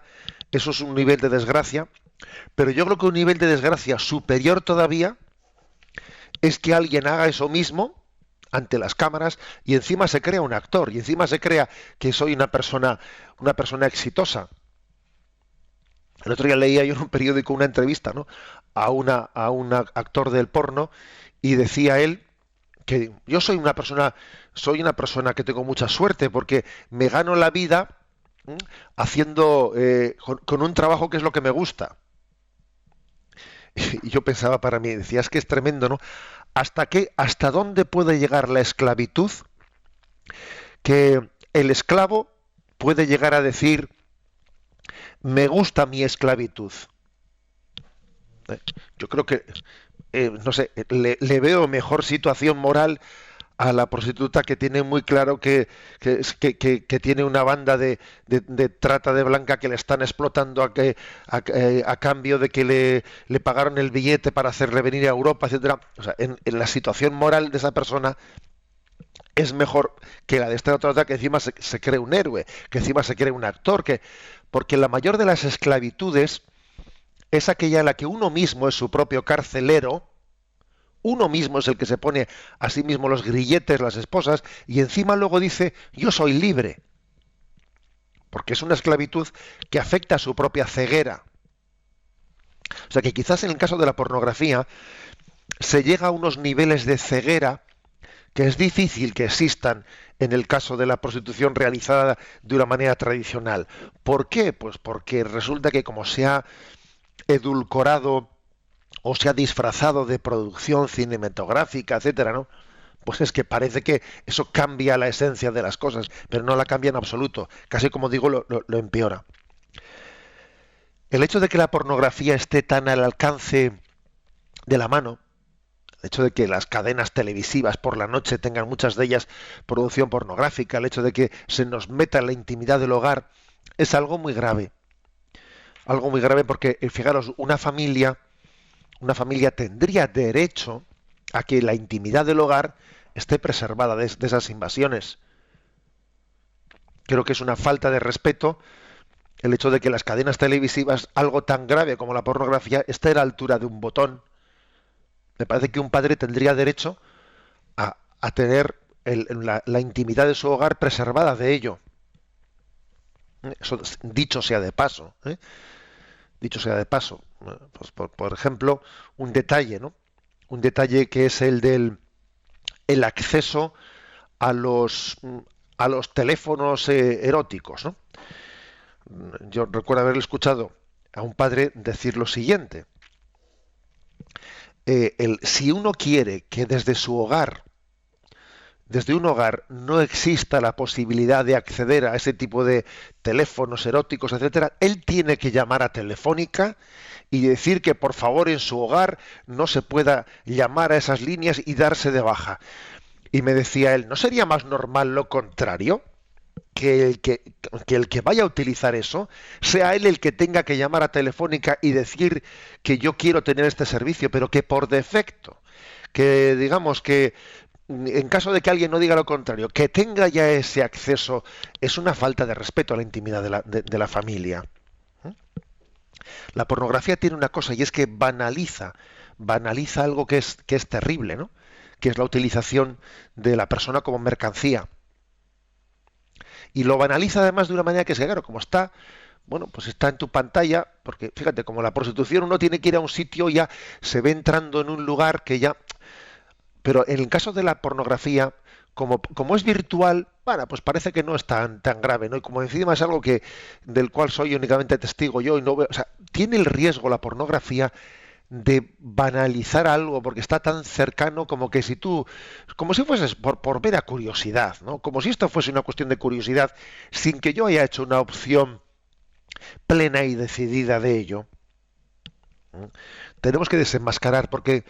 Eso es un nivel de desgracia, pero yo creo que un nivel de desgracia superior todavía es que alguien haga eso mismo ante las cámaras y encima se crea un actor y encima se crea que soy una persona exitosa. El otro día leía yo en un periódico una entrevista, ¿no?, a un actor del porno, y decía él que yo soy una persona que tengo mucha suerte porque me gano la vida haciendo con un trabajo que es lo que me gusta. Y yo pensaba para mí, decía, es que es tremendo, ¿no? ¿Hasta dónde puede llegar la esclavitud? Que el esclavo puede llegar a decir, me gusta mi esclavitud. Yo creo que, no sé, le veo mejor situación moral a la prostituta que tiene muy claro que tiene una banda de trata de blanca que le están explotando a cambio de que le pagaron el billete para hacerle venir a Europa, etcétera. O sea, en la situación moral de esa persona es mejor que la de esta otra que encima se cree un héroe, que encima se cree un actor, porque la mayor de las esclavitudes es aquella en la que uno mismo es su propio carcelero. Uno mismo es el que se pone a sí mismo los grilletes, las esposas, y encima luego dice, yo soy libre. Porque es una esclavitud que afecta a su propia ceguera. O sea que quizás en el caso de la pornografía se llega a unos niveles de ceguera que es difícil que existan en el caso de la prostitución realizada de una manera tradicional. ¿Por qué? Pues porque resulta que como se ha edulcorado o se ha disfrazado de producción cinematográfica, etcétera, ¿no?, pues es que parece que eso cambia la esencia de las cosas, pero no la cambia en absoluto. Casi, como digo, lo empeora. El hecho de que la pornografía esté tan al alcance de la mano, el hecho de que las cadenas televisivas por la noche tengan muchas de ellas producción pornográfica, el hecho de que se nos meta en la intimidad del hogar, es algo muy grave. Algo muy grave porque, fijaros, una familia tendría derecho a que la intimidad del hogar esté preservada de esas invasiones. Creo que es una falta de respeto el hecho de que las cadenas televisivas, algo tan grave como la pornografía, esté a la altura de un botón. Me parece que un padre tendría derecho a tener la intimidad de su hogar preservada de ello. Eso, dicho sea de paso, ¿eh? Dicho sea de paso. Pues por ejemplo, un detalle, ¿no? Un detalle que es el acceso a los teléfonos eróticos, ¿no? Yo recuerdo haber escuchado a un padre decir lo siguiente: si uno quiere que desde un hogar no exista la posibilidad de acceder a ese tipo de teléfonos eróticos, etcétera, él tiene que llamar a Telefónica y decir que por favor en su hogar no se pueda llamar a esas líneas y darse de baja. Y me decía él, ¿no sería más normal lo contrario? Que el que vaya a utilizar eso sea él el que tenga que llamar a Telefónica y decir que yo quiero tener este servicio, pero que por defecto, que digamos que en caso de que alguien no diga lo contrario, que tenga ya ese acceso, es una falta de respeto a la intimidad de la familia. La pornografía tiene una cosa, y es que banaliza algo que es terrible, ¿no? Que es la utilización de la persona como mercancía. Y lo banaliza además de una manera que es que, claro, como está, bueno, pues está en tu pantalla, porque fíjate, como la prostitución uno tiene que ir a un sitio, ya se ve entrando en un lugar que ya... Pero en el caso de la pornografía, como es virtual, bueno, pues parece que no es tan grave, ¿no? Y como encima es algo del cual soy únicamente testigo yo y no veo... O sea, tiene el riesgo la pornografía de banalizar algo porque está tan cercano como que como si fueses por mera curiosidad, ¿no? Como si esto fuese una cuestión de curiosidad sin que yo haya hecho una opción plena y decidida de ello. Tenemos que desenmascarar, porque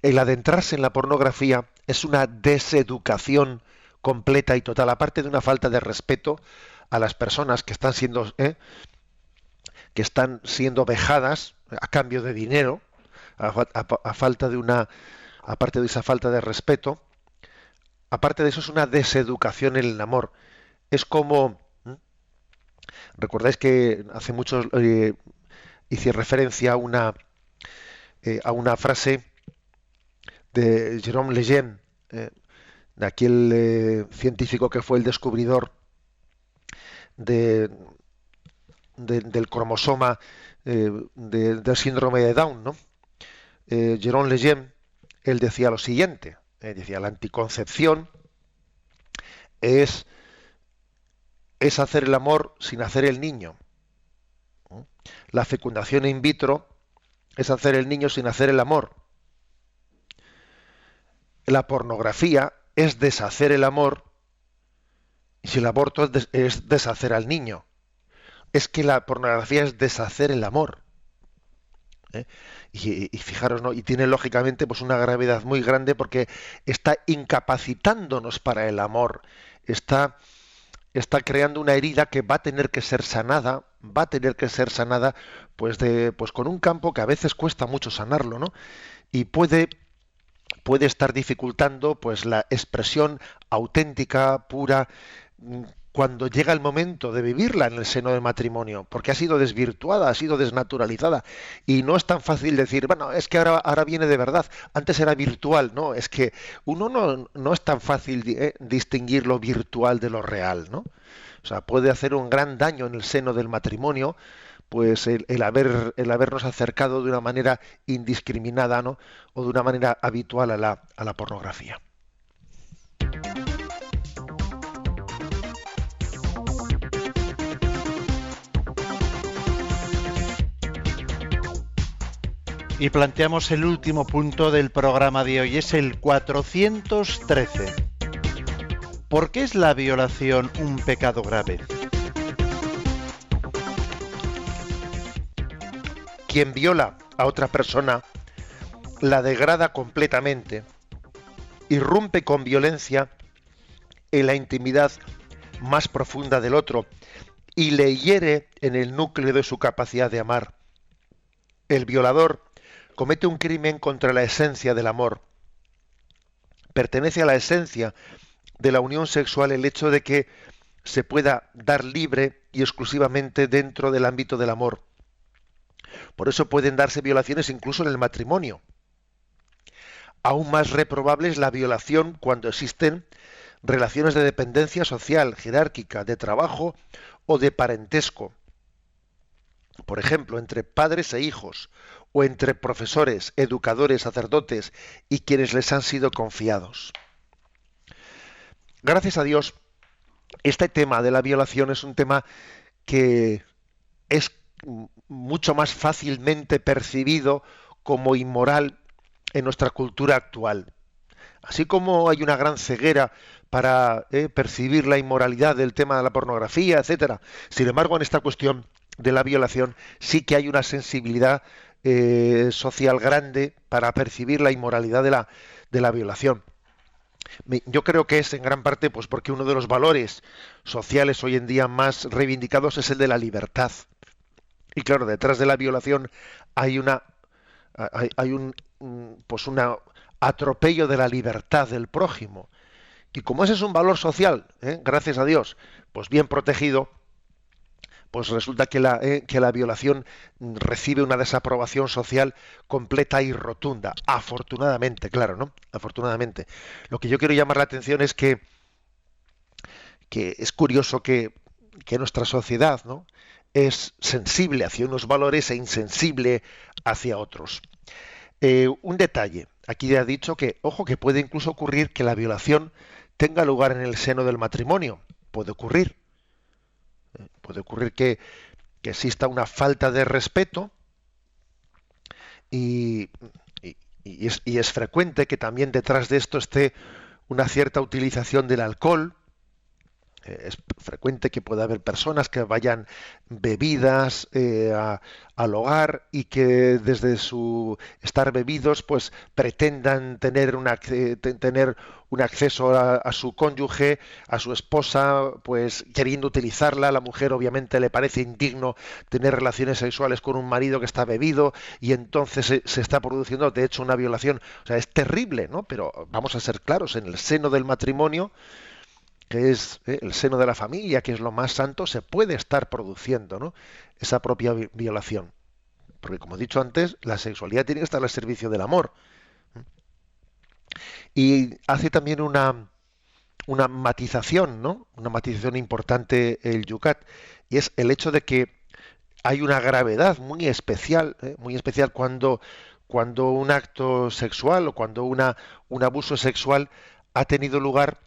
el adentrarse en la pornografía es una deseducación completa y total, aparte de una falta de respeto a las personas que están siendo vejadas a cambio de dinero, aparte de esa falta de respeto, aparte de eso es una deseducación en el amor. Es como, recordáis que hace mucho hice referencia a una frase de Jérôme Lejeune, de aquel científico que fue el descubridor del cromosoma del síndrome de Down, ¿no? Jérôme Lejeune, él decía lo siguiente, decía: la anticoncepción es hacer el amor sin hacer el niño. La fecundación in vitro es hacer el niño sin hacer el amor. La pornografía es deshacer el amor, y si el aborto es deshacer al niño. Es que la pornografía es deshacer el amor. Y fijaros, ¿no? Y tiene lógicamente pues una gravedad muy grande, porque está incapacitándonos para el amor, está creando una herida que va a tener que ser sanada, pues con un campo que a veces cuesta mucho sanarlo, ¿no? Y puede estar dificultando pues la expresión auténtica, pura, cuando llega el momento de vivirla en el seno del matrimonio, porque ha sido desvirtuada, ha sido desnaturalizada, y no es tan fácil decir, bueno, es que ahora viene de verdad, antes era virtual. No, es que uno no es tan fácil distinguir lo virtual de lo real, ¿no? O sea, puede hacer un gran daño en el seno del matrimonio, pues el habernos acercado de una manera indiscriminada, ¿no? O de una manera habitual a la pornografía. Y planteamos el último punto del programa de hoy, es el 413. ¿Por qué es la violación un pecado grave? quien viola a otra persona la degrada completamente, irrumpe con violencia en la intimidad más profunda del otro y le hiere en el núcleo de su capacidad de amar. El violador comete un crimen contra la esencia del amor. Pertenece a la esencia de la unión sexual el hecho de que se pueda dar libre y exclusivamente dentro del ámbito del amor. Por eso pueden darse violaciones incluso en el matrimonio. Aún más reprobable es la violación cuando existen relaciones de dependencia social, jerárquica, de trabajo o de parentesco. Por ejemplo, entre padres e hijos, o entre profesores, educadores, sacerdotes y quienes les han sido confiados. Gracias a Dios, este tema de la violación es un tema que es mucho más fácilmente percibido como inmoral en nuestra cultura actual. Así como hay una gran ceguera para percibir la inmoralidad del tema de la pornografía, etcétera. Sin embargo, en esta cuestión de la violación sí que hay una sensibilidad social grande para percibir la inmoralidad de la violación. Yo creo que es en gran parte pues porque uno de los valores sociales hoy en día más reivindicados es el de la libertad. Y claro, detrás de la violación hay un atropello de la libertad del prójimo. Y como ese es un valor social, gracias a Dios, pues bien protegido, pues resulta que la violación recibe una desaprobación social completa y rotunda. Afortunadamente, claro, ¿no? Afortunadamente. Lo que yo quiero llamar la atención es que es curioso que nuestra sociedad, ¿no?, es sensible hacia unos valores e insensible hacia otros. Un detalle. Aquí ya he dicho que, ojo, que puede incluso ocurrir que la violación tenga lugar en el seno del matrimonio. Puede ocurrir. Puede ocurrir que exista una falta de respeto y es frecuente que también detrás de esto esté una cierta utilización del alcohol. Es frecuente que pueda haber personas que vayan bebidas al hogar y que desde su estar bebidos pues pretendan tener un acceso a su cónyuge, a su esposa, pues queriendo utilizarla. La mujer obviamente le parece indigno tener relaciones sexuales con un marido que está bebido y entonces se está produciendo de hecho una violación. O sea, es terrible, ¿no? Pero vamos a ser claros, en el seno del matrimonio, que es el seno de la familia, que es lo más santo, se puede estar produciendo, ¿no?, esa propia violación. Porque, como he dicho antes, la sexualidad tiene que estar al servicio del amor. Y hace también una matización, ¿no?, una matización importante el Yucat, y es el hecho de que hay una gravedad muy especial cuando un acto sexual o cuando un abuso sexual ha tenido lugar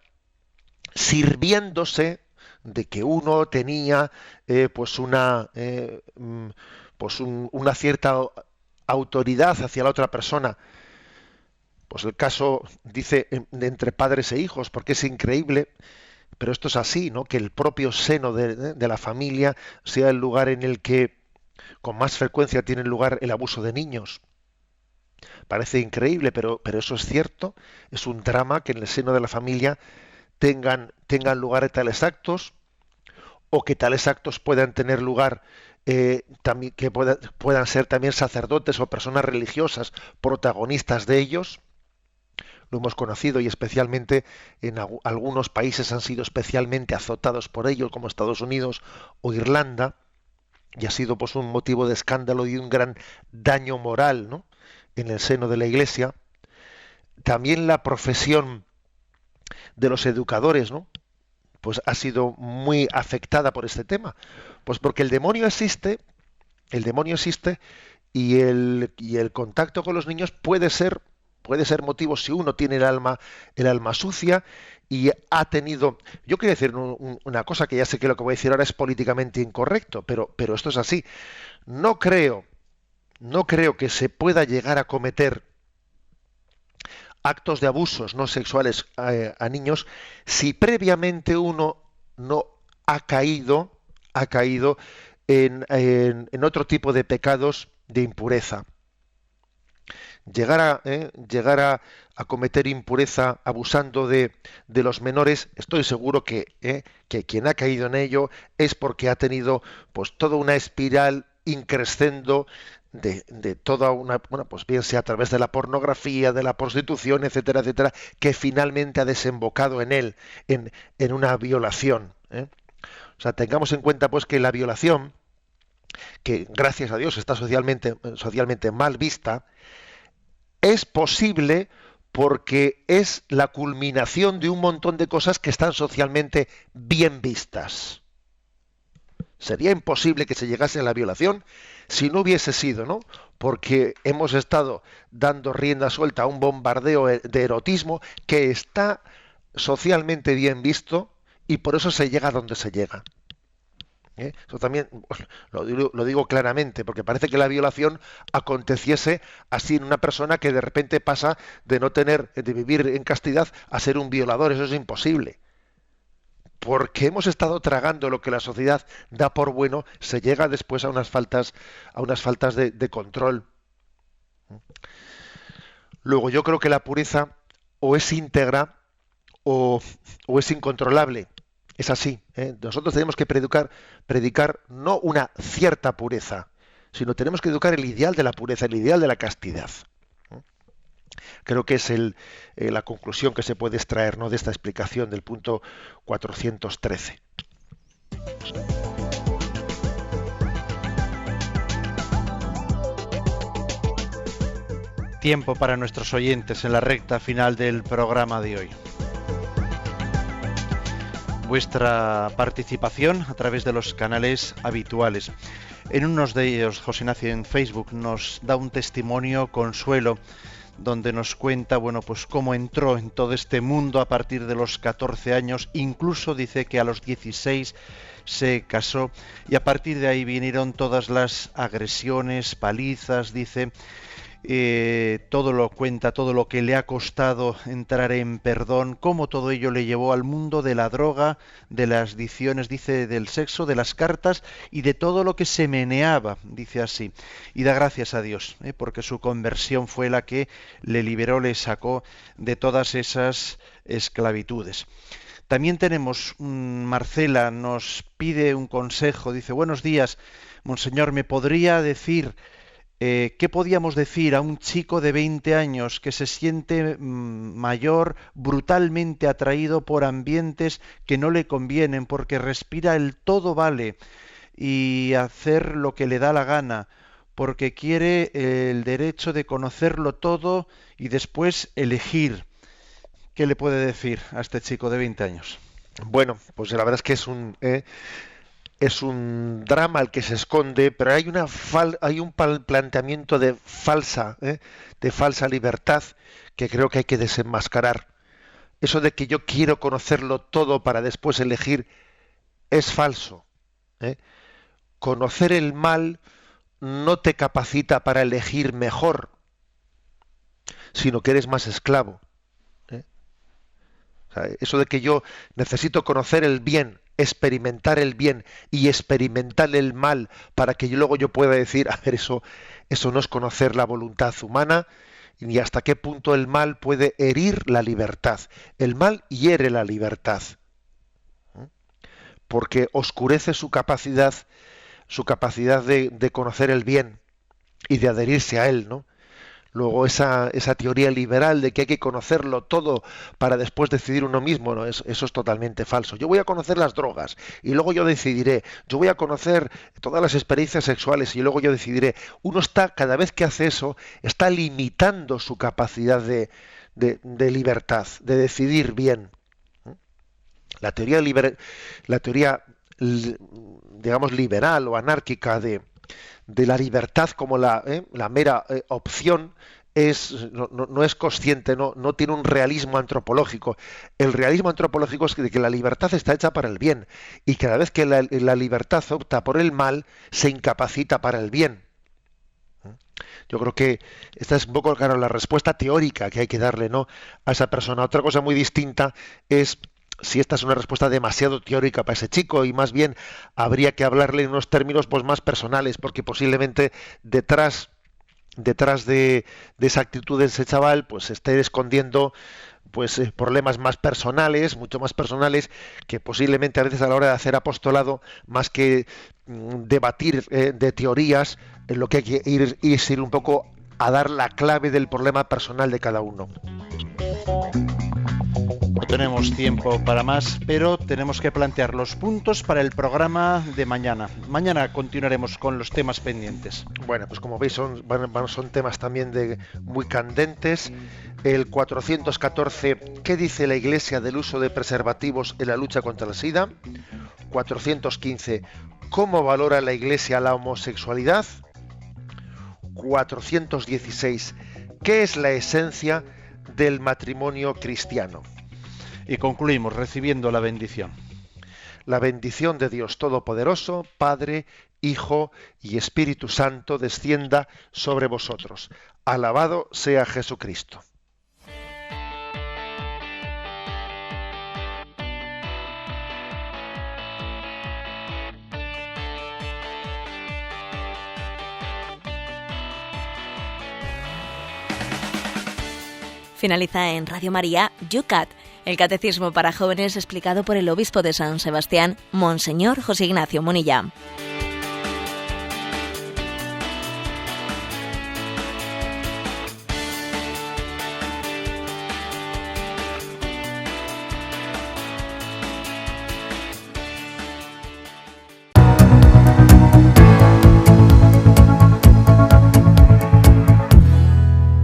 sirviéndose de que uno tenía una cierta autoridad hacia la otra persona. Pues el caso, dice, entre padres e hijos, porque es increíble, pero esto es así, ¿no?, que el propio seno de la familia sea el lugar en el que con más frecuencia tiene lugar el abuso de niños. Parece increíble, pero eso es cierto. Es un drama que en el seno de la familia tengan lugar tales actos, o que tales actos puedan tener lugar también, que puedan ser también sacerdotes o personas religiosas protagonistas de ellos. Lo hemos conocido, y especialmente en algunos países han sido especialmente azotados por ello, como Estados Unidos o Irlanda, y ha sido pues un motivo de escándalo y un gran daño moral, ¿no?, en el seno de la Iglesia. También la profesión de los educadores, ¿no?, pues ha sido muy afectada por este tema, pues porque el demonio existe y el contacto con los niños puede ser motivo si uno tiene el alma sucia y ha tenido. Yo quiero decir una cosa que ya sé que lo que voy a decir ahora es políticamente incorrecto, pero esto es así. No creo que se pueda llegar a cometer actos de abusos no sexuales a niños si previamente uno no ha caído en otro tipo de pecados de impureza. Llegar a cometer impureza abusando de los menores, estoy seguro que quien ha caído en ello es porque ha tenido pues toda una espiral increscendo de toda una, bueno, pues bien sea a través de la pornografía, de la prostitución, etcétera, etcétera, que finalmente ha desembocado en una violación. O sea, tengamos en cuenta pues que la violación, que gracias a Dios está socialmente mal vista, es posible porque es la culminación de un montón de cosas que están socialmente bien vistas. Sería imposible que se llegase a la violación si no hubiese sido, ¿no? Porque hemos estado dando rienda suelta a un bombardeo de erotismo que está socialmente bien visto y por eso se llega a donde se llega. Eso también lo digo claramente, porque parece que la violación aconteciese así en una persona que de repente pasa de vivir en castidad a ser un violador. Eso es imposible. Porque hemos estado tragando lo que la sociedad da por bueno, se llega después a unas faltas de control. Luego, yo creo que la pureza o es íntegra o es incontrolable. Es así. Nosotros tenemos que predicar no una cierta pureza, sino tenemos que educar el ideal de la pureza, el ideal de la castidad. Creo que es la conclusión que se puede extraer, ¿no?, de esta explicación del punto 413. Tiempo para nuestros oyentes en la recta final del programa de hoy. Vuestra participación a través de los canales habituales. En unos de ellos, José Ignacio en Facebook nos da un testimonio, Consuelo, donde nos cuenta, bueno, pues cómo entró en todo este mundo a partir de los 14 años, incluso dice que a los 16 se casó y a partir de ahí vinieron todas las agresiones, palizas, dice. Todo lo cuenta, todo lo que le ha costado entrar en perdón, cómo todo ello le llevó al mundo de la droga, de las adicciones, dice, del sexo, de las cartas y de todo lo que se meneaba, dice así. Y da gracias a Dios, porque su conversión fue la que le liberó, le sacó de todas esas esclavitudes. También tenemos Marcela, nos pide un consejo, dice: buenos días, monseñor, ¿me podría decir qué podíamos decir a un chico de 20 años que se siente mayor, brutalmente atraído por ambientes que no le convienen, porque respira el todo vale y hacer lo que le da la gana, porque quiere el derecho de conocerlo todo y después elegir? ¿Qué le puede decir a este chico de 20 años? Bueno, pues la verdad es que es un drama al que se esconde, pero hay un planteamiento de falsa libertad que creo que hay que desenmascarar. Eso de que yo quiero conocerlo todo para después elegir es falso. Conocer el mal no te capacita para elegir mejor, sino que eres más esclavo. O sea, eso de que yo necesito conocer el bien, experimentar el bien y experimentar el mal para que luego yo pueda decir, a ver, eso no es conocer la voluntad humana, ni hasta qué punto el mal puede herir la libertad. El mal hiere la libertad, porque oscurece su capacidad de conocer el bien y de adherirse a él, ¿no? Luego esa teoría liberal de que hay que conocerlo todo para después decidir uno mismo, ¿no? Eso es totalmente falso. Yo voy a conocer las drogas y luego yo decidiré. Yo voy a conocer todas las experiencias sexuales y luego yo decidiré. Uno está, cada vez que hace eso, está limitando su capacidad de libertad, de decidir bien. La teoría digamos liberal o anárquica de la libertad como la mera opción no es consciente, no tiene un realismo antropológico. El realismo antropológico es que la libertad está hecha para el bien y cada vez que la libertad opta por el mal se incapacita para el bien. Yo creo que esta es un poco, claro, la respuesta teórica que hay que darle, ¿no?, a esa persona. Otra cosa muy distinta es si esta es una respuesta demasiado teórica para ese chico y más bien habría que hablarle en unos términos pues más personales, porque posiblemente detrás de esa actitud de ese chaval pues se esté escondiendo pues problemas más personales, mucho más personales, que posiblemente a veces a la hora de hacer apostolado, más que debatir de teorías, en lo que hay que ir un poco a dar la clave del problema personal de cada uno. No tenemos tiempo para más, pero tenemos que plantear los puntos para el programa de mañana. Mañana continuaremos con los temas pendientes. Bueno, pues como veis son temas también muy candentes. El 414, ¿qué dice la Iglesia del uso de preservativos en la lucha contra el SIDA? 415, ¿cómo valora la Iglesia la homosexualidad? 416, ¿qué es la esencia del matrimonio cristiano? Y concluimos recibiendo la bendición. La bendición de Dios Todopoderoso, Padre, Hijo y Espíritu Santo descienda sobre vosotros. Alabado sea Jesucristo. Finaliza en Radio María Yucat, el catecismo para jóvenes explicado por el obispo de San Sebastián, Monseñor José Ignacio Munilla.